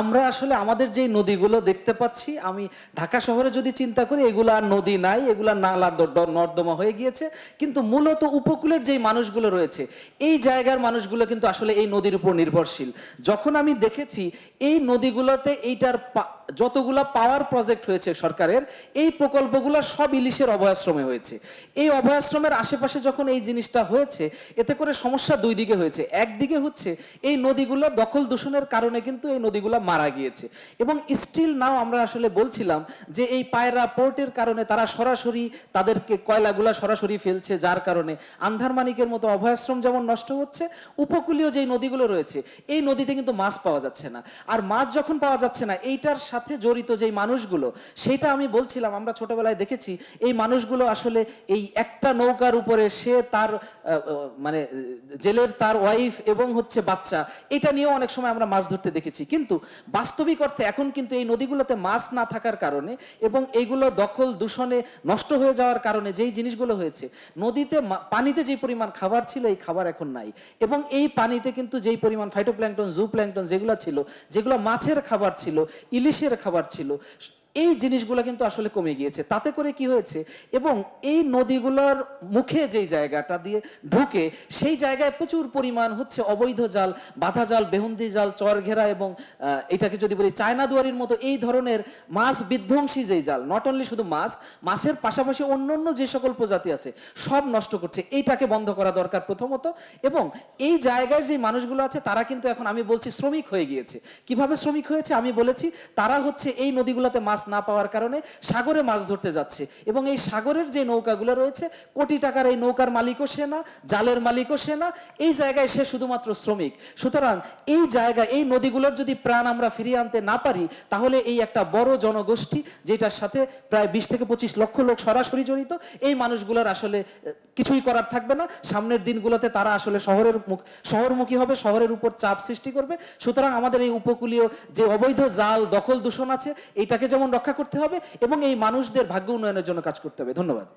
আমরা আসলে আমাদের যে নদীগুলো দেখতে পাচ্ছি, আমি ঢাকা শহরে যদি চিন্তা করি, এগুলো আর নদী নাই, এগুলা নালা নর্দমা হয়ে গিয়েছে। কিন্তু মূলত উপকূলের যেই মানুষগুলো রয়েছে, এই জায়গার মানুষগুলো কিন্তু আসলে এই নদীর উপর নির্ভরশীল। যখন আমি দেখেছি এই নদীগুলোতে যতগুলা পাওয়ার প্রজেক্ট হয়েছে সরকারের, এই প্রকল্পগুলো সব ইলিশের অভয়াশ্রমে হয়েছে। এই অভয়াশ্রমের আশেপাশে যখন এই জিনিসটা হয়েছে, এতে করে সমস্যা দুই দিকে হয়েছে। একদিকে হচ্ছে এই নদীগুলো দখল দূষণের কারণে কিন্তু এই নদীগুলো মারা গিয়েছে, এবং স্টিল নাও আমরা আসলে বলছিলাম যে এই পায়রা পোর্টের কারণে তারা সরাসরি তাদেরকে কয়লাগুলা সরাসরি ফেলছে, যার কারণে আন্ধারমানিকের মতো অভয়াশ্রম যেমন নষ্ট হচ্ছে, উপকূলীয় যেই নদীগুলো রয়েছে এই নদীতে কিন্তু মাছ পাওয়া যাচ্ছে না। আর মাছ যখন পাওয়া যাচ্ছে না, এইটার সাথে জড়িত যেই মানুষগুলো, সেটা আমি বলছিলাম আমরা ছোটবেলায় দেখেছি এই মানুষগুলো আসলে এই একটা নৌকার উপরে সে তার মানে জেলের তার ওয়াইফ এবং হচ্ছে বাচ্চা, এটা নিয়েও অনেক সময় আমরা মাছ ধরতে দেখেছি। কিন্তু বাস্তবিক অর্থে এখন কিন্তু এই নদীগুলোতে মাছ না থাকার কারণে এবং এইগুলো দখল দূষণে নষ্ট হয়ে যাওয়ার কারণে যেই জিনিসগুলো হয়েছে, নদীতে পানিতে যে পরিমাণ খাবার ছিল এই খাবার এখন নাই, এবং এই পানিতে কিন্তু যেই পরিমাণ ফাইটোপ্ল্যাঙ্কটন, জুপ্ল্যাঙ্কটন যেগুলো ছিল, যেগুলো মাছের খাবার ছিল, ইলিশের খাবার ছিল, এই জিনিসগুলো কিন্তু আসলে কমে গিয়েছে। তাতে করে কি হয়েছে, এবং এই নদীগুলোর মুখে যেই জায়গাটা দিয়ে ঢুকে, সেই জায়গায় প্রচুর পরিমাণ হচ্ছে অবৈধ জাল, বাধা জাল, বেহুন্দি জাল, চরঘেরা, এবং এটাকে যদি বলি চায়না দুয়ারির মতো এই ধরনের মাছ বিধ্বংসী যেই জাল, নট অনলি শুধু মাছের পাশাপাশি অন্যান্য যে সকল প্রজাতি আছে সব নষ্ট করছে। এইটাকে বন্ধ করা দরকার প্রথমত। এবং এই জায়গার যে মানুষগুলো আছে তারা কিন্তু এখন আমি বলছি শ্রমিক হয়ে গিয়েছে। কিভাবে শ্রমিক হয়েছে আমি বলেছি, তারা হচ্ছে এই নদীগুলোতে মাছ না পাওয়ার কারণে সাগরে মাছ ধরতে যাচ্ছে, এবং এই সাগরের যে নৌকাগুলো রয়েছে, কোটি টাকার এই নৌকার মালিকও সে না, জালের মালিকও সে না, এই জায়গায় সে শুধুমাত্র শ্রমিক। সুতরাং এই জায়গায় এই নদীগুলোর যদি প্রাণ আমরা ফিরিয়ে আনতে না পারি, তাহলে এই একটা বড় জনগোষ্ঠী, যেটার সাথে প্রায় 20 থেকে 25 লক্ষ লোক সরাসরি জড়িত, এই মানুষগুলোর আসলে কিছুই করার থাকবে না। সামনের দিনগুলোতে তারা আসলে শহরমুখী হবে, শহরের উপর চাপ সৃষ্টি করবে। সুতরাং আমাদের এই উপকূলীয় যে অবৈধ জাল, দখল দূষণ আছে, এইটাকে যেমন রক্ষা করতে হবে এবং এই মানুষদের ভাগ্য উন্নয়নের জন্য কাজ করতে হবে। ধন্যবাদ।